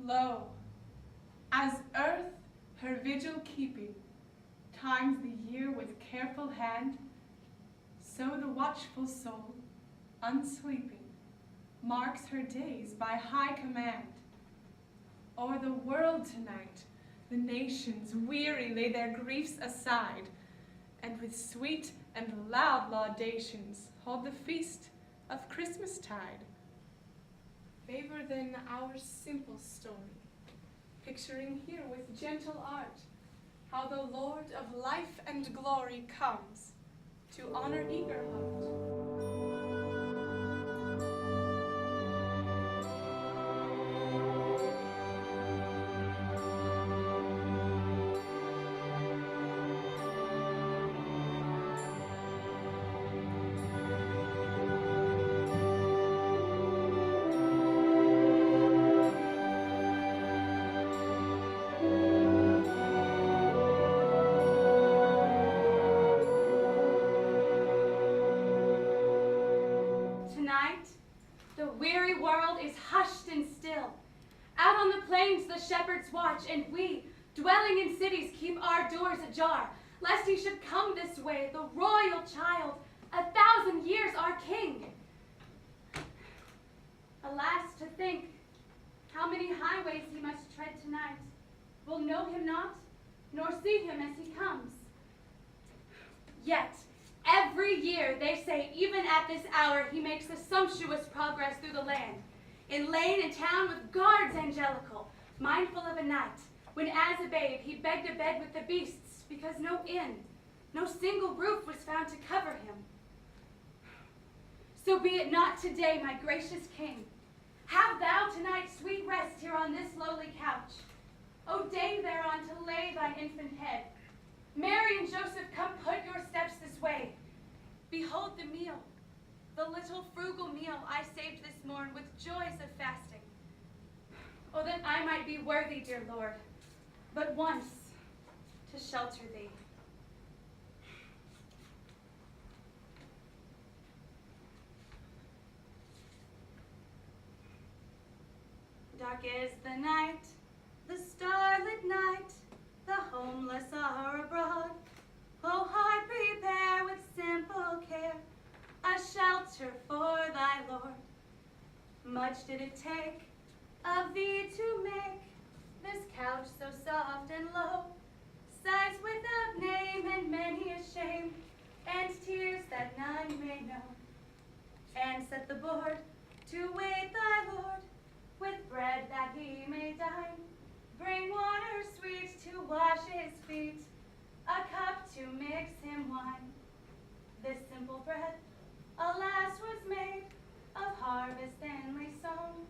Lo, as earth her vigil keeping, times the year with careful hand, so the watchful soul, unsleeping, marks her days by high command. O'er the world tonight, the nations weary lay their griefs aside, and with sweet and loud laudations hold the feast of Christmastide. Favor then our simple story, picturing here with gentle art how the Lord of life and glory comes to honor Eager Heart. The weary world is hushed and still. Out on the plains the shepherds watch, and we, dwelling in cities, keep our doors ajar, lest he should come this way, the royal child, 1,000 years our king. Alas, to think how many highways he must tread tonight. We'll know him not, nor see him as he comes. Yet, every year, they say, even at this hour, he makes a sumptuous progress through the land, in lane and town with guards angelical, mindful of a night, when as a babe he begged a bed with the beasts, because no inn, no single roof was found to cover him. So be it not today, my gracious king. Have thou tonight sweet rest here on this lowly couch. O deign thereon to lay thine infant head. Mary and Joseph, come put your steps this way. Behold the meal, the little frugal meal I saved this morn with joys of fasting. Oh, that I might be worthy, dear Lord, but once to shelter thee. Dark is the night, the starlit night, the homeless are abroad. O heart, prepare with simple care a shelter for thy Lord. Much did it take of thee to make this couch so soft and low, sighs without name and many a shame, and tears that none may know. And set the board to wait thy Lord, with bread that he may dine. Bring water sweet to wash his feet, a cup to mix him wine. This simple bread, alas, was made of harvest thinly sown.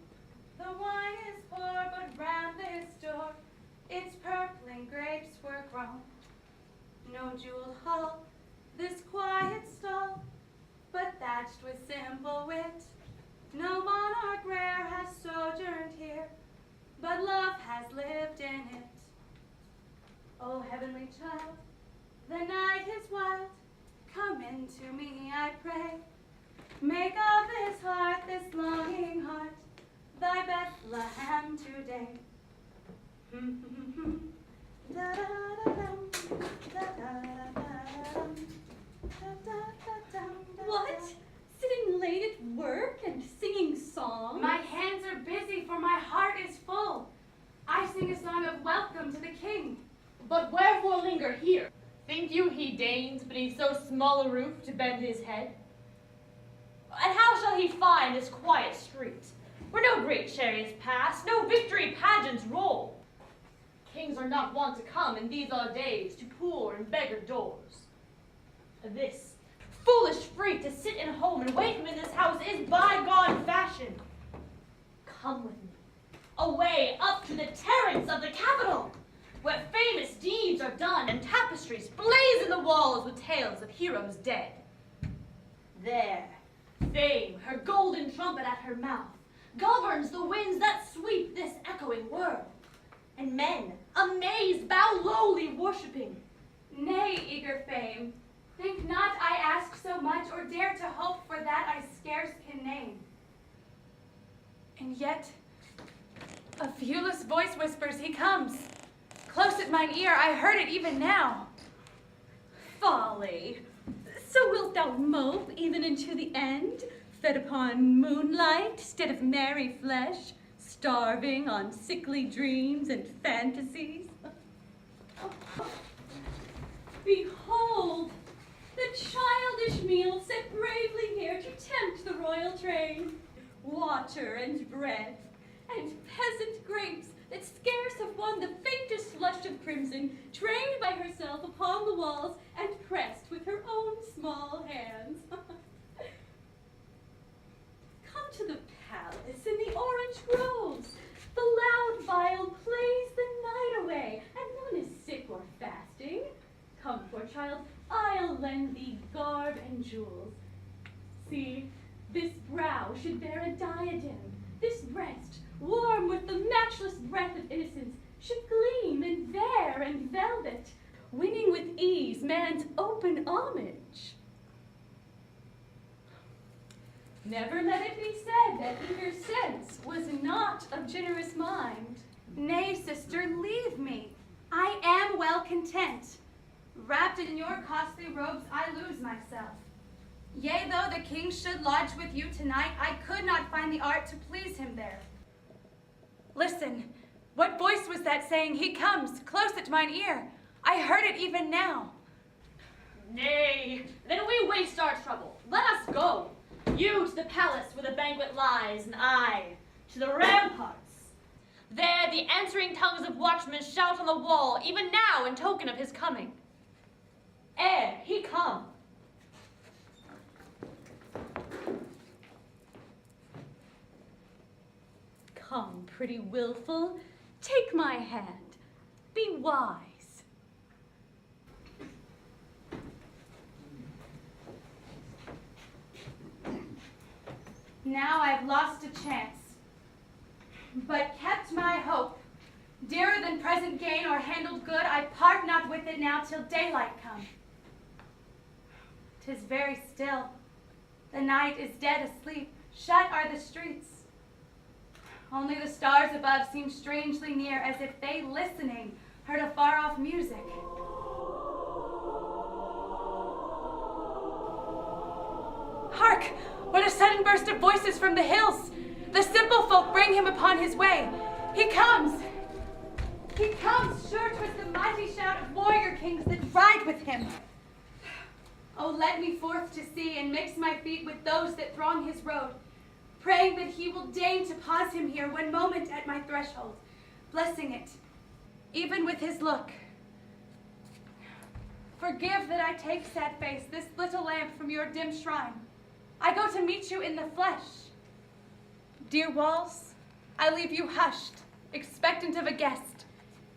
The wine is poor, but round this door its purpling grapes were grown. No jeweled hall, this quiet stall, but thatched with simple wit. No monarch rare has sojourned here, but love has lived in it. O heavenly child, the night is wild. Come into me, I pray. Make of this heart, this longing heart, thy Bethlehem today. What? Sitting late at work and singing songs? My hands are busy, for my heart is full. I sing a song of welcome to the king. But wherefore linger here? Think you he deigns beneath so small a roof to bend his head? And how shall he find this quiet street, where no great chariots pass, no victory pageants roll? Kings are not wont to come in these odd days to poor and beggar doors. This foolish freak to sit in home and wait him in this house is bygone fashion. Come with me, away up to the terrace of the Capitol, where famous deeds are done and tapestries blaze in the walls with tales of heroes dead. There, Fame, her golden trumpet at her mouth, governs the winds that sweep this echoing world. And men, amazed, bow lowly worshipping. Nay, eager Fame, think not I ask so much or dare to hope for that I scarce can name. And yet, A viewless voice whispers, he comes. Close at mine ear, I heard it even now. Folly. So wilt thou mope even unto the end, fed upon moonlight instead of merry flesh, starving on sickly dreams and fantasies? Behold, the childish meal set bravely here to tempt the royal train. Water and bread, and peasant grapes that scarce have won the faintest flush of crimson, trained by herself upon the walls and pressed with her own small hands. Come to the palace in the orange groves. The loud viol plays the night away, and none is sick or fasting. Come, poor child, I'll lend thee garb and jewels. See, this brow should bear a diadem, this breast, warm with the matchless breath of innocence, should gleam in vair and velvet, winning with ease man's open homage. Never let it be said that eager sense was not of generous mind. Nay, sister, leave me. I am well content. Wrapped in your costly robes, I lose myself. Yea, though the king should lodge with you tonight, I could not find the art to please him there. Listen, what voice was that saying, he comes, close at mine ear? I heard it even now. Nay, then we waste our trouble. Let us go. You to the palace where the banquet lies, and I to the ramparts. There the answering tongues of watchmen shout on the wall, even now in token of his coming. Ere he come. Come, pretty wilful, take my hand, be wise. Now I've lost a chance, but kept my hope. Dearer than present gain or handled good, I part not with it now till daylight come. 'Tis very still. The night is dead asleep. Shut are the streets. Only the stars above seem strangely near, as if they, listening, heard a far-off music. Hark! What a sudden burst of voices from the hills! The simple folk bring him upon his way. He comes! He comes! Sure 'twas the mighty shout of warrior kings that ride with him. Oh, let me forth to see and mix my feet with those that throng his road, praying that he will deign to pause him here one moment at my threshold, blessing it, even with his look. Forgive that I take, sad face, this little lamp from your dim shrine. I go to meet you in the flesh. Dear walls, I leave you hushed, expectant of a guest.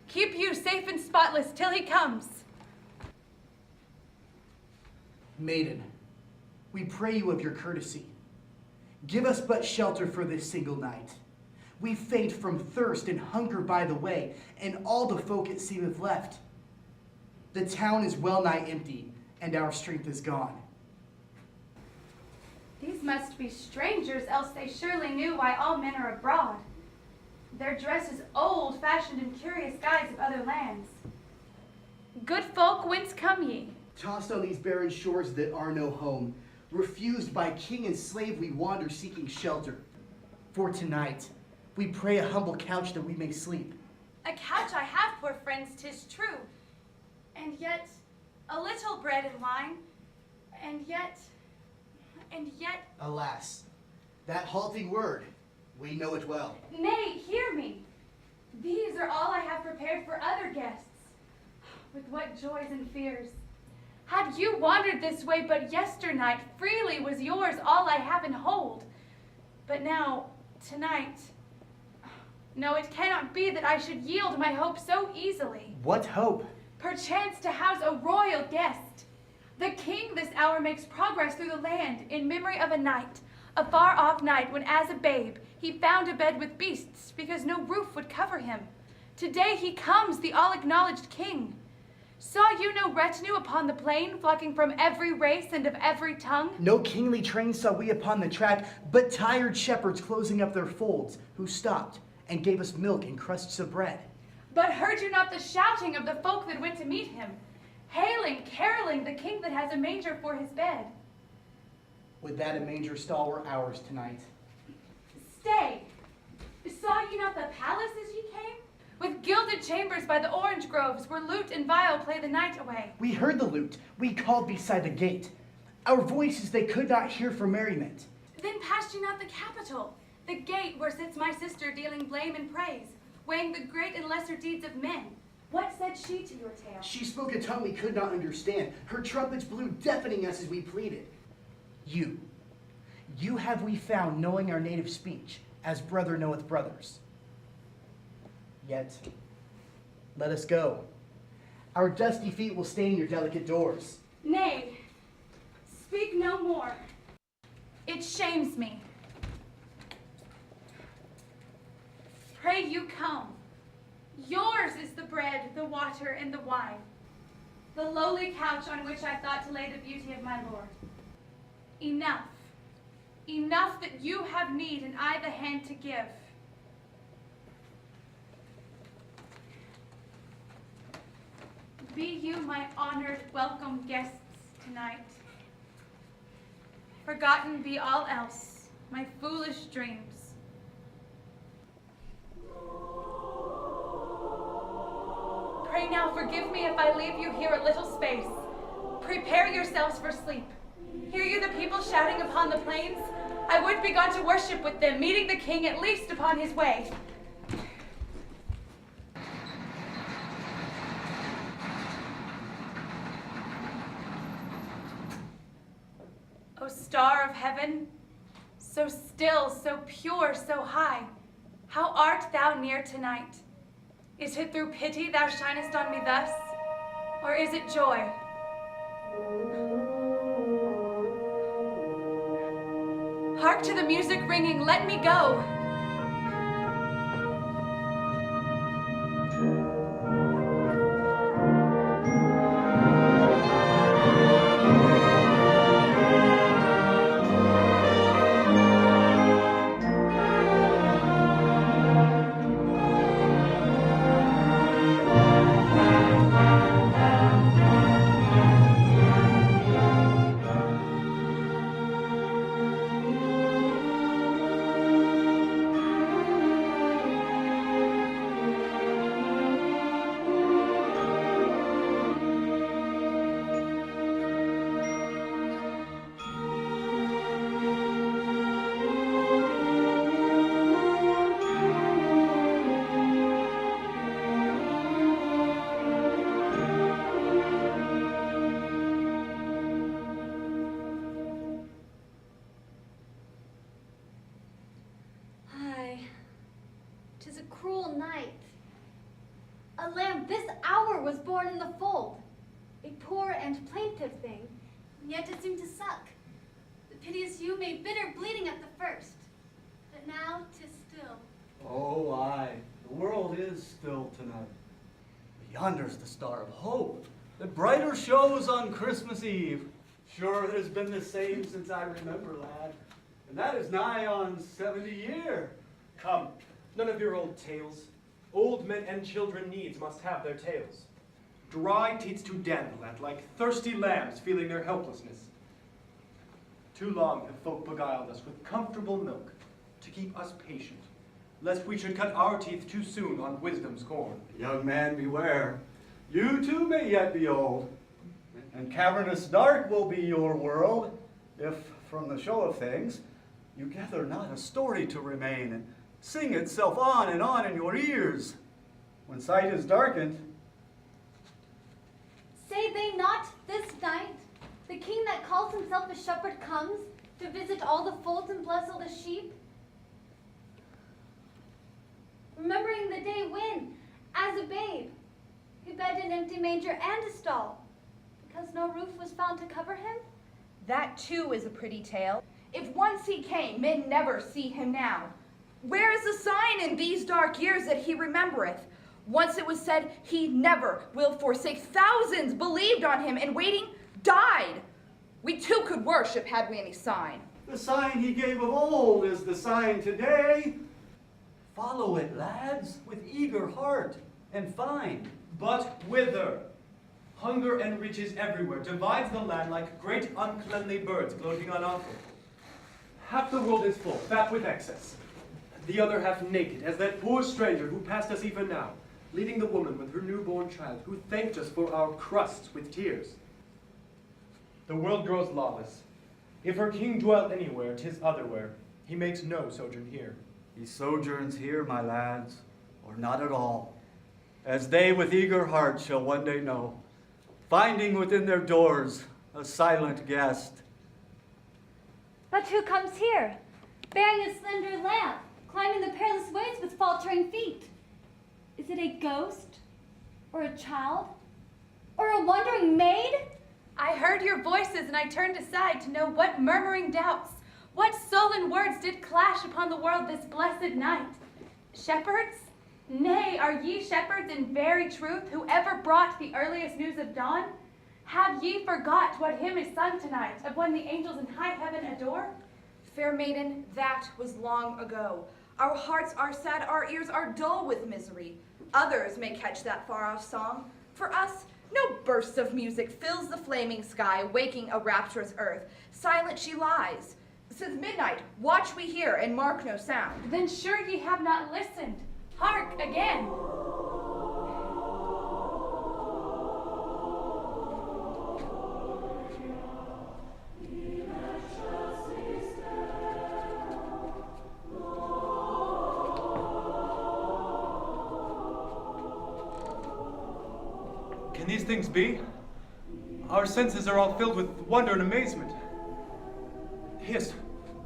Keep you safe and spotless till he comes. Maiden, we pray you of your courtesy. Give us but shelter for this single night. We faint from thirst and hunger by the way, and all the folk it seemeth left. The town is well nigh empty, and our strength is gone. These must be strangers, else they surely knew why all men are abroad. Their dress is old, fashioned in curious guise of other lands. Good folk, whence come ye? Tossed on these barren shores that are no home, refused by king and slave, we wander seeking shelter. For tonight, we pray a humble couch that we may sleep. A couch I have, poor friends, 'tis true. And yet, a little bread and wine, and yet, Alas, that halting word, we know it well. nay, hear me. These are all I have prepared for other guests. With what joys and fears. Had you wandered this way but yesternight, freely was yours all I have and hold. But now, tonight, no, it cannot be that I should yield my hope so easily. What hope? Perchance to house a royal guest. The king this hour makes progress through the land in memory of a night, a far-off night when as a babe he found a bed with beasts because no roof would cover him. Today he comes, the all-acknowledged king. Saw you no retinue upon the plain, flocking from every race and of every tongue? No kingly train saw we upon the track, but tired shepherds closing up their folds, who stopped and gave us milk and crusts of bread. But heard you not the shouting of the folk that went to meet him, hailing, caroling the king that has a manger for his bed? Would that a manger stall were ours tonight. Stay! Saw ye not the palace as ye came? With gilded chambers by the orange groves, where lute and viol play the night away. We heard the lute. We called beside the gate. Our voices they could not hear for merriment. Then passed ye not the Capitol, the gate where sits my sister dealing blame and praise, weighing the great and lesser deeds of men? What said she to your tale? She spoke a tongue we could not understand. Her trumpets blew, deafening us as we pleaded. You have we found, knowing our native speech, as brother knoweth brothers. Yet, let us go. Our dusty feet will stain your delicate doors. Nay, speak no more. It shames me. Pray you come. Yours is the bread, the water, and the wine, The lowly couch on which I thought to lay the beauty of my Lord. enough. Enough that you have need and I the hand to give. Be you my honored, welcome guests tonight. Forgotten be all else, my foolish dreams. Pray now forgive me if I leave you here a little space. Prepare yourselves for sleep. Hear you the people shouting upon the plains? I would be gone to worship with them, meeting the king at least upon his way. O star of heaven, so still, so pure, so high, how art thou near tonight? Is it through pity thou shinest on me thus, or is it joy? Hark to the music ringing, let me go. A lamb this hour was born in the fold, a poor and plaintive thing, and yet it seemed to suck. The piteous ewe made bitter bleeding at the first, but now 'tis still. Oh, aye, the world is still tonight. Yonder's the star of hope, that brighter shows on Christmas Eve. Sure, it has been the same since I remember, lad, and that is nigh on 70 year. Come, none of your old tales. Old men and children needs must have their tales. Dry teats to dandle at, like thirsty lambs feeling their helplessness. Too long have folk beguiled us with comfortable milk to keep us patient, lest we should cut our teeth too soon on wisdom's corn. Young man, beware. You too may yet be old, and cavernous dark will be your world, if from the show of things you gather not a story to remain, and sing itself on and on in your ears. When sight is darkened, Say they not this night, the king that calls himself a shepherd comes to visit all the folds and bless all the sheep? Remembering the day when, as a babe, he bed an empty manger and a stall, because no roof was found to cover him? That too is a pretty tale. If once he came, men never see him now. Where is the sign in these dark years that he remembereth? Once it was said he never will forsake. Thousands believed on him and waiting died. We too could worship had we any sign. the sign he gave of old is the sign today. Follow it, lads, with eager heart, and find. But whither? Hunger and riches everywhere divides the land like great uncleanly birds gloating on offal. Half the world is full, fat with excess. The other half naked, as that poor stranger who passed us even now, leading the woman with her newborn child, who thanked us for our crusts with tears. The world grows lawless. If her king dwell anywhere, 'tis otherwhere. He makes no sojourn here. He sojourns here, my lads, or not at all, as they with eager hearts shall one day know, finding within their doors a silent guest. But who comes here, bearing a slender lamp, climbing the perilous ways with faltering feet? Is it a ghost, or a child, or a wandering maid? I heard your voices, and I turned aside to know what murmuring doubts, what sullen words did clash upon the world this blessed night. Shepherds? Nay, are ye shepherds in very truth, who ever brought the earliest news of dawn? Have ye forgot what hymn is sung tonight, of one the angels in high heaven adore? Fair maiden, that was long ago. Our hearts are sad, our ears are dull with misery. Others may catch that far-off song. For us, no bursts of music fills the flaming sky, waking a rapturous earth. Silent she lies. Since midnight, watch we hear and mark no sound. Then sure ye have not listened. Hark again. Can these things be? Our senses are all filled with wonder and amazement. Hist,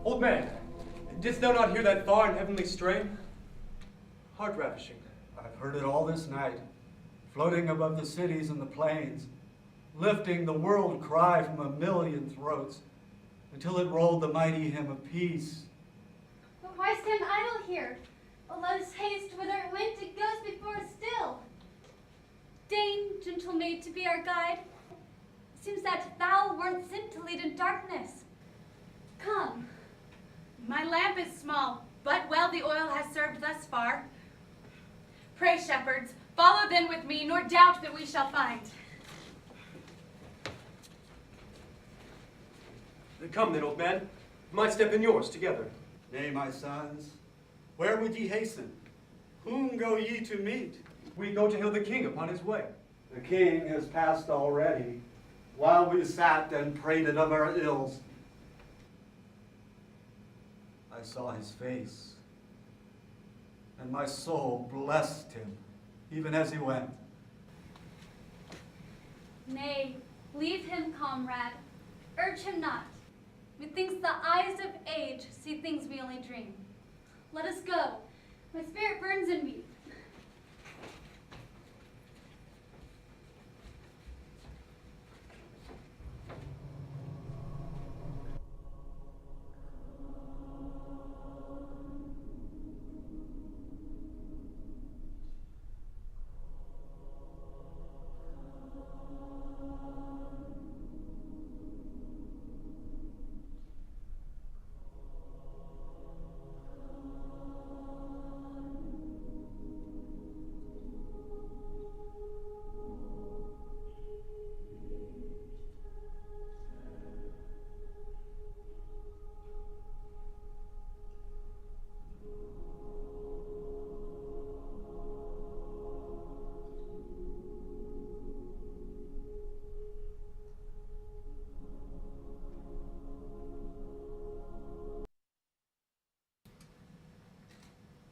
old man, didst thou not hear that far and heavenly strain? Heart-ravishing. I've heard it all this night, floating above the cities and the plains, lifting the world cry from a million throats, until it rolled the mighty hymn of peace. But why stand idle here? Oh, let us haste whither it went, it goes before us still. Deign, gentle maid, to be our guide. Seems that thou wert sent to lead in darkness. Come. My lamp is small, but well the oil has served thus far. Pray, shepherds, follow then with me, nor doubt that we shall find. Come then, old man. My step and yours together. Nay, my sons, where would ye hasten? Whom go ye to meet? We go to hail the king upon his way. The king has passed already, while we sat and prated of our ills. I saw his face, and my soul blessed him, even as he went. Nay, leave him, comrade. Urge him not. Methinks the eyes of age see things we only dream. Let us go. My spirit burns in me.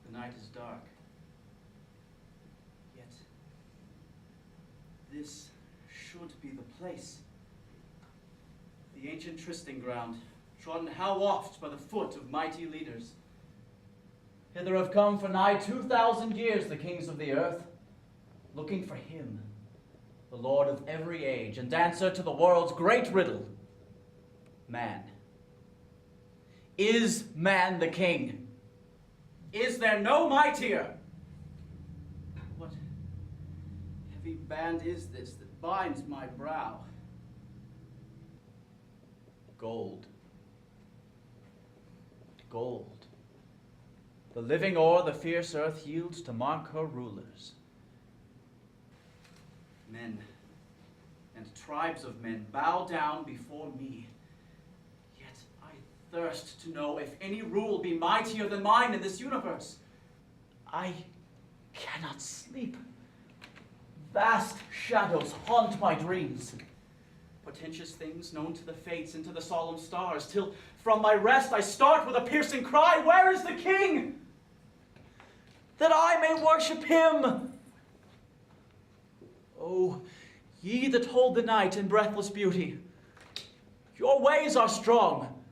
The night is dark. Yet, this should be the place. The ancient trysting ground, trodden how oft by the foot of mighty leaders. Hither have come for nigh 2,000 years the kings of the earth, looking for him, the Lord of every age, and answer to the world's great riddle. Man. Is man the king? Is there no mightier? What heavy band is this that binds my brow? Gold. Gold. The living o'er the fierce earth yields to mark her rulers. Men and tribes of men bow down before me. Yet I thirst to know if any rule be mightier than mine in this universe. I cannot sleep. Vast shadows haunt my dreams. Portentous things known to the fates and to the solemn stars, till from my rest I start with a piercing cry, where is the king? That I may worship him. Oh, ye that hold the night in breathless beauty, your ways are strong,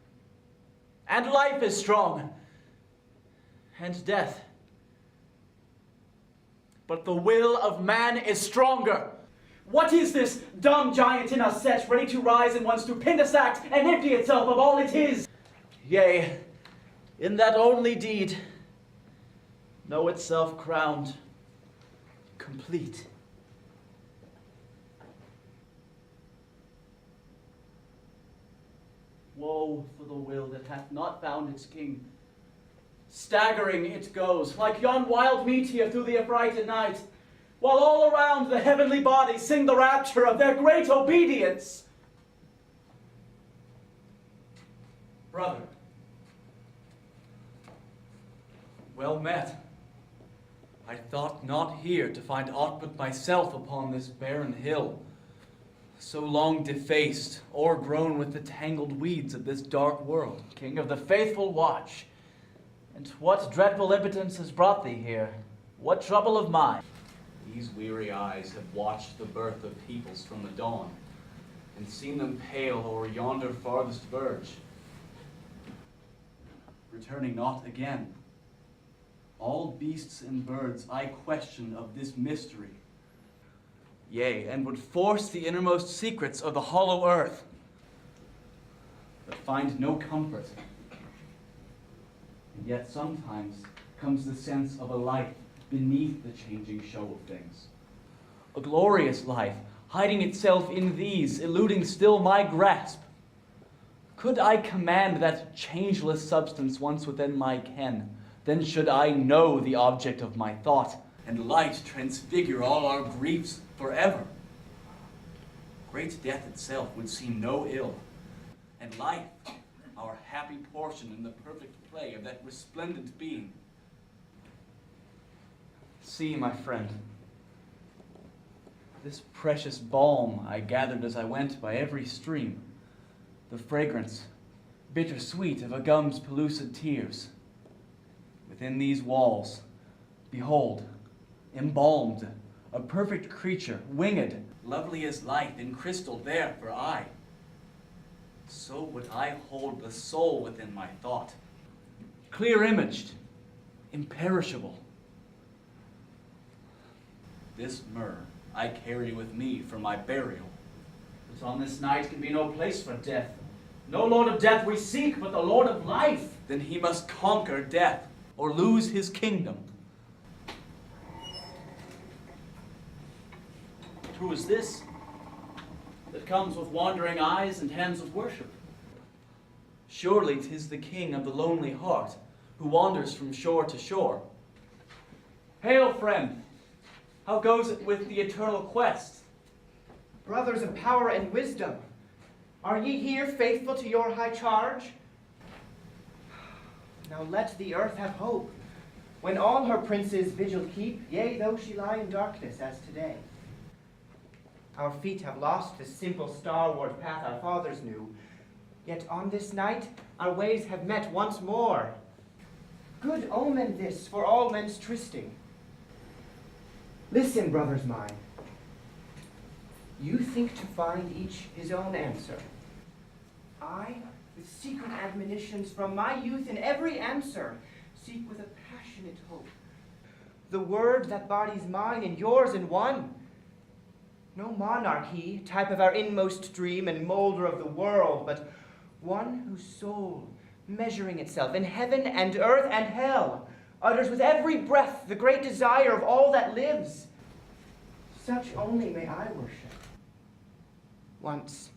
and life is strong, and death. But the will of man is stronger. What is this dumb giant in us set, ready to rise in one stupendous act and empty itself of all it is? Yea, in that only deed, know itself crowned, complete. Woe for the will that hath not found its king. Staggering it goes, like yon wild meteor through the affrighted night, while all around the heavenly bodies sing the rapture of their great obedience. Brother, well met. I thought not here to find aught but myself upon this barren hill, so long defaced, o'ergrown with the tangled weeds of this dark world. King of the faithful watch, and what dreadful impotence has brought thee here? What trouble of mine? These weary eyes have watched the birth of peoples from the dawn, and seen them pale o'er yonder farthest verge, returning not again. All beasts and birds I question of this mystery, yea, and would force the innermost secrets of the hollow earth, but find no comfort. And yet sometimes comes the sense of a life beneath the changing show of things. A glorious life, hiding itself in these, eluding still my grasp. Could I command that changeless substance once within my ken, then should I know the object of my thought, and light transfigure all our griefs forever. Great death itself would seem no ill, and life our happy portion in the perfect play of that resplendent being. See, my friend, this precious balm I gathered as I went by every stream, the fragrance, bitter-sweet of a gum's pellucid tears. Within these walls, behold, embalmed, a perfect creature, winged, lovely as light in crystal there for aye. So would I hold the soul within my thought, clear-imaged, imperishable. This myrrh I carry with me for my burial, but on this night can be no place for death. No Lord of death we seek, but the Lord of life. Then he must conquer death, or lose his kingdom. Who is this that comes with wandering eyes and hands of worship? Surely 'tis the king of the lonely heart, who wanders from shore to shore. Hail, friend! How goes it with the eternal quest? Brothers of power and wisdom, are ye here faithful to your high charge? Now let the earth have hope, when all her princes vigil keep, yea, though she lie in darkness as today. Our feet have lost the simple starward path our fathers knew, yet on this night our ways have met once more. Good omen this for all men's trysting. Listen, brothers mine. You think to find each his own answer. I, with secret admonitions from my youth in every answer, seek with a passionate hope the word that bodies mine and yours in one. No monarch he, type of our inmost dream and molder of the world, but one whose soul, measuring itself in heaven and earth and hell, utters with every breath the great desire of all that lives. Such only may I worship. Once,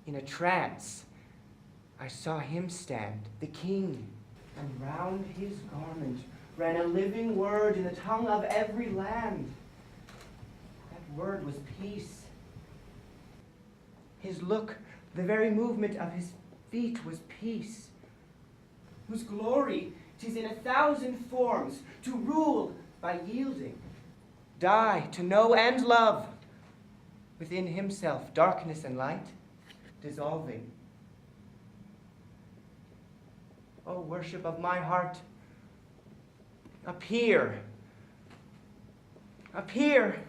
in a trance, I saw him stand, the king, and round his garment ran a living word in the tongue of every land. That word was peace. His look, the very movement of his feet was peace, whose glory 'tis in 1,000 forms, to rule by yielding, die to know and love, within himself darkness and light dissolving. O worship of my heart, appear, appear.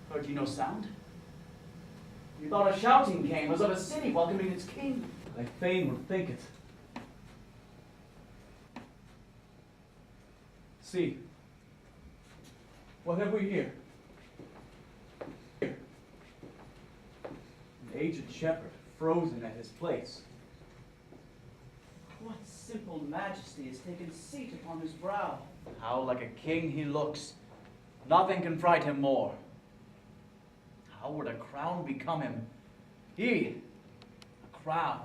Heard you no sound? You thought a shouting came as of a city welcoming its king. I fain would think it. See, what have we here? An aged shepherd, frozen at his place. What simple majesty has taken seat upon his brow? How like a king he looks. Nothing can fright him more. How would a crown become him? He, a crown.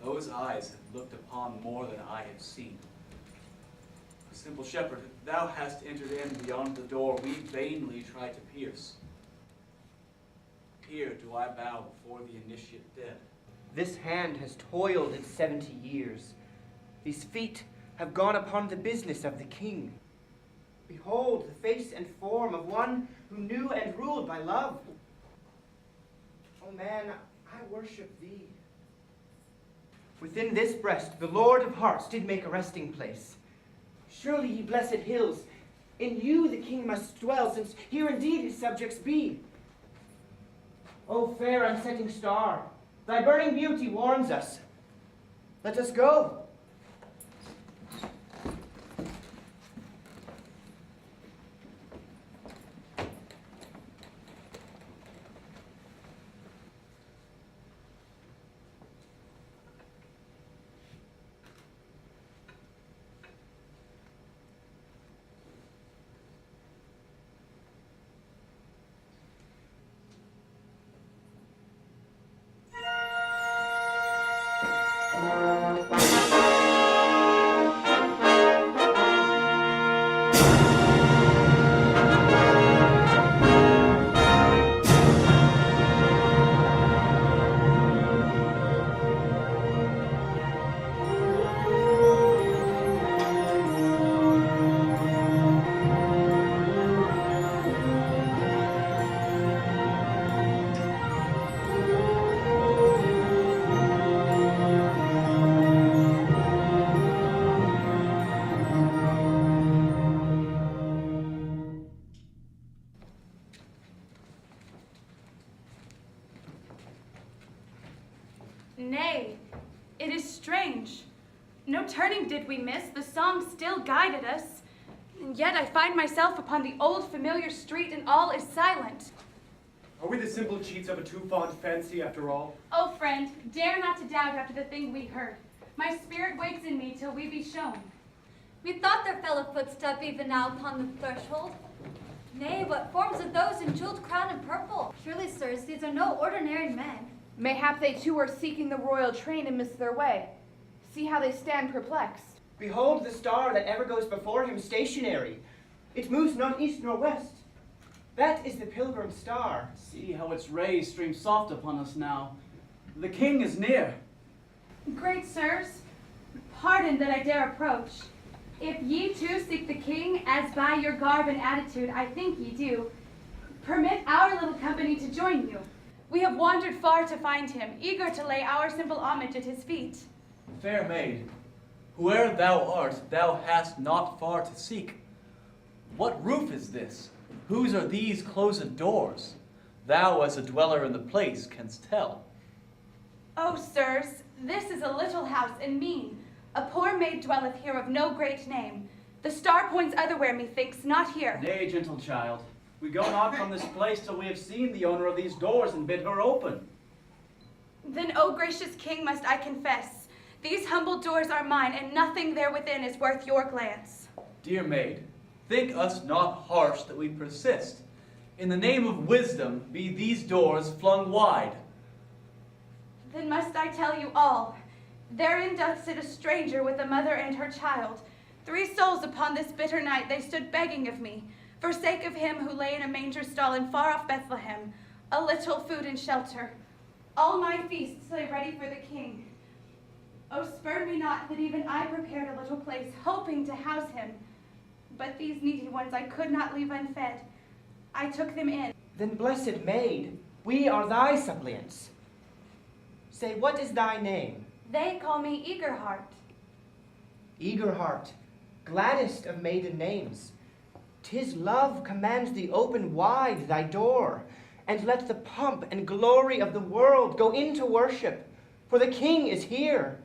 Those eyes have looked upon more than I have seen. A simple shepherd, thou hast entered in beyond the door we vainly try to pierce. Here do I bow before the initiate dead. This hand has toiled its 70 years. These feet have gone upon the business of the king. Behold the face and form of one who knew and ruled by love. O man, I worship thee. Within this breast the Lord of hearts did make a resting place. Surely, ye blessed hills, in you the king must dwell, since here indeed his subjects be. O fair unsetting star, thy burning beauty warms us. Let us go. Nay, it is strange. No turning did we miss, the song still guided us. And yet I find myself upon the old familiar street and all is silent. Are we the simple cheats of a too fond fancy after all? Oh friend, dare not to doubt after the thing we heard. My spirit wakes in me till we be shown. Methought there fell a footstep even now upon the threshold. Nay, what forms are those in jeweled crown and purple? Surely, sirs, these are no ordinary men. Mayhap they too are seeking the royal train and miss their way. See how they stand perplexed. Behold the star that ever goes before him stationary. It moves not east nor west. That is the pilgrim star. See how its rays stream soft upon us now. The king is near. Great sirs, pardon that I dare approach. If ye too seek the king, as by your garb and attitude I think ye do, permit our little company to join you. We have wandered far to find him, eager to lay our simple homage at his feet. Fair maid, whoe'er thou art, thou hast not far to seek. What roof is this? Whose are these closed doors? Thou, as a dweller in the place, canst tell. Oh, sirs, this is a little house and mean. A poor maid dwelleth here of no great name. The star points otherwhere, methinks, not here. Nay, gentle child, we go not from this place till we have seen the owner of these doors and bid her open. Then, O gracious king, must I confess, these humble doors are mine, and nothing there within is worth your glance. Dear maid, think us not harsh that we persist. In the name of wisdom, be these doors flung wide. Then must I tell you all. Therein doth sit a stranger with a mother and her child. 3 souls upon this bitter night they stood begging of me, for sake of him who lay in a manger stall in far off Bethlehem, a little food and shelter. All my feasts lay ready for the king. Oh, spurn me not that even I prepared a little place, hoping to house him. But these needy ones I could not leave unfed. I took them in. Then, blessed maid, we are thy suppliants. Say, what is thy name? They call me Eager Heart. Eager Heart, gladdest of maiden names. 'Tis love commands thee open wide thy door, and let the pomp and glory of the world go into worship, for the king is here.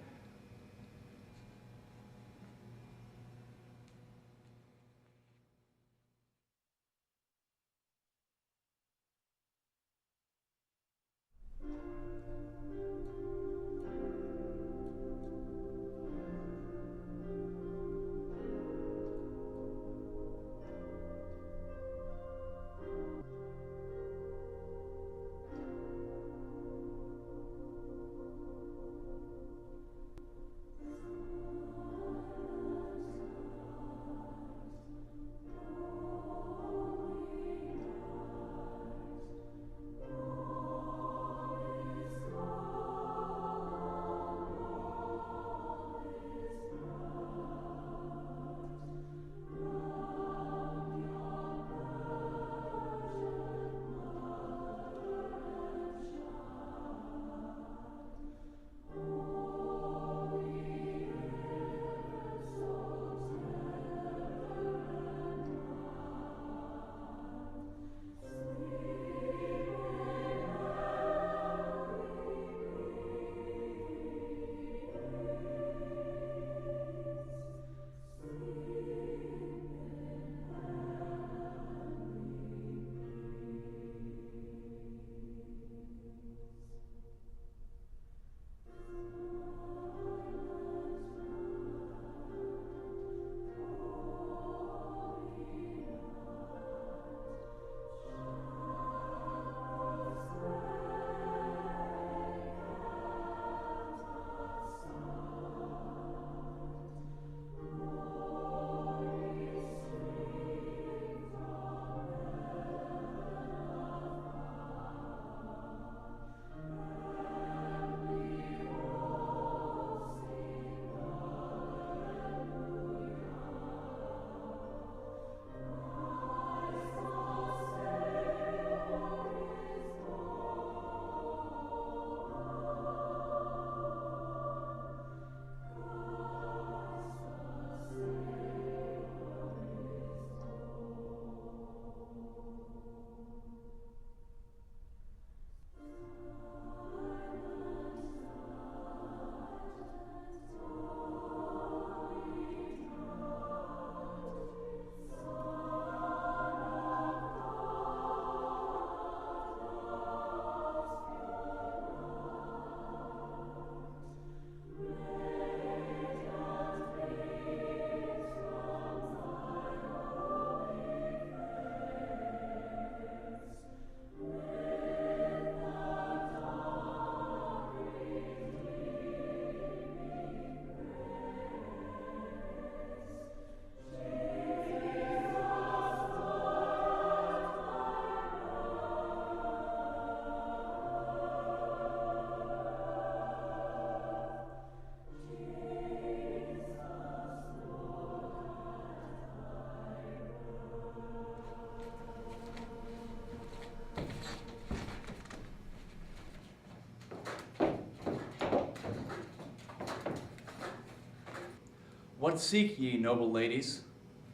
What seek ye, noble ladies?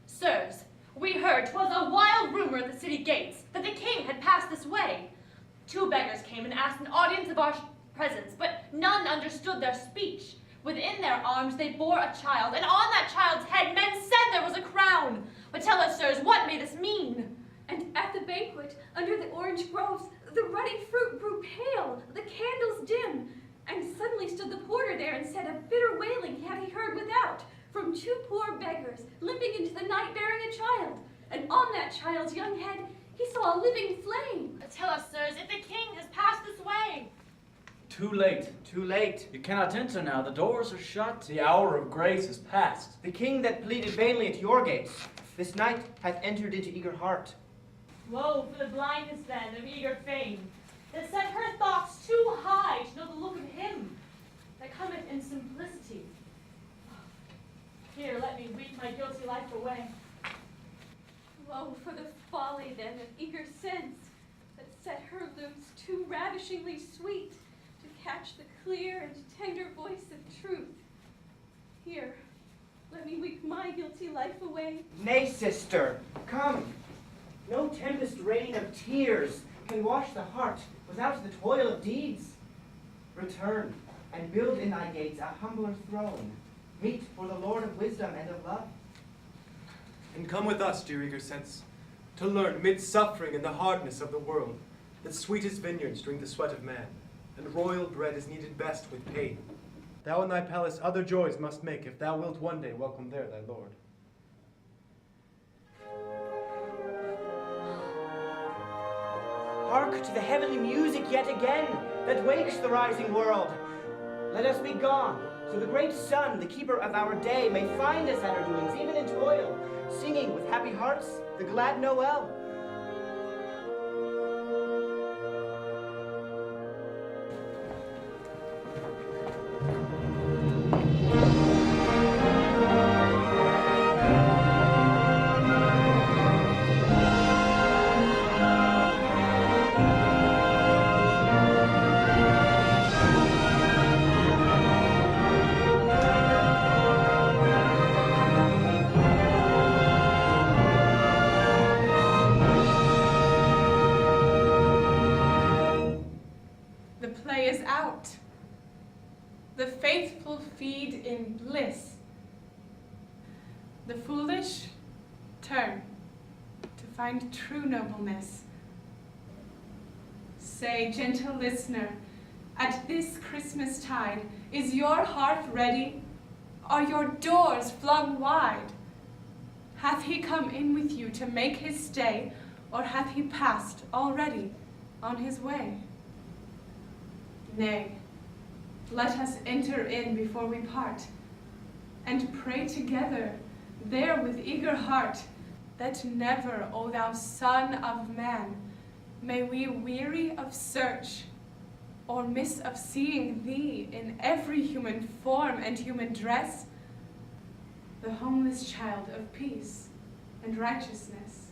Sirs, we heard 'twas a wild rumor at the city gates that the king had passed this way. 2 beggars came and asked an audience of our presence, but none understood their speech. Within their arms they bore a child, and on that child's head men said there was a crown. But tell us, sirs, what may this mean? And at the banquet, under the orange groves, the ruddy fruit grew pale, the candles dim. And suddenly stood the porter there and said a bitter wailing had he heard without, from two poor beggars, limping into the night bearing a child. And on that child's young head he saw a living flame. Tell us, sirs, if the king has passed this way. Too late. Too late. You cannot enter now. The doors are shut. The hour of grace is past. The king that pleaded vainly at your gates, this night hath entered into Eager Heart. Woe for the blindness then of eager fame, that set her thoughts too high to know the look of him that cometh in simplicity. Here, let me weep my guilty life away. Woe for the folly then of eager sense, that set her lutes too ravishingly sweet to catch the clear and tender voice of truth. Here, let me weep my guilty life away. Nay, sister, come. No tempest rain of tears can wash the heart without the toil of deeds. Return and build in thy gates a humbler throne, meet for the Lord of wisdom and of love. And come with us, dear eager sense, to learn, mid suffering and the hardness of the world, that sweetest vineyards drink the sweat of man, and royal bread is needed best with pain. Thou in thy palace other joys must make, if thou wilt one day welcome there thy lord. Hark to the heavenly music yet again, that wakes the rising world. Let us be gone, so the great sun, the keeper of our day, may find us at our doings, even in toil, singing with happy hearts the glad Noel. The play is out. The faithful feed in bliss. The foolish turn to find true nobleness. Say, gentle listener, at this Christmas tide, is your hearth ready? Are your doors flung wide? Hath he come in with you to make his stay, or hath he passed already on his way? Nay, let us enter in before we part, and pray together there with eager heart, that never, O thou Son of Man, may we weary of search, or miss of seeing thee in every human form and human dress, the homeless child of peace and righteousness.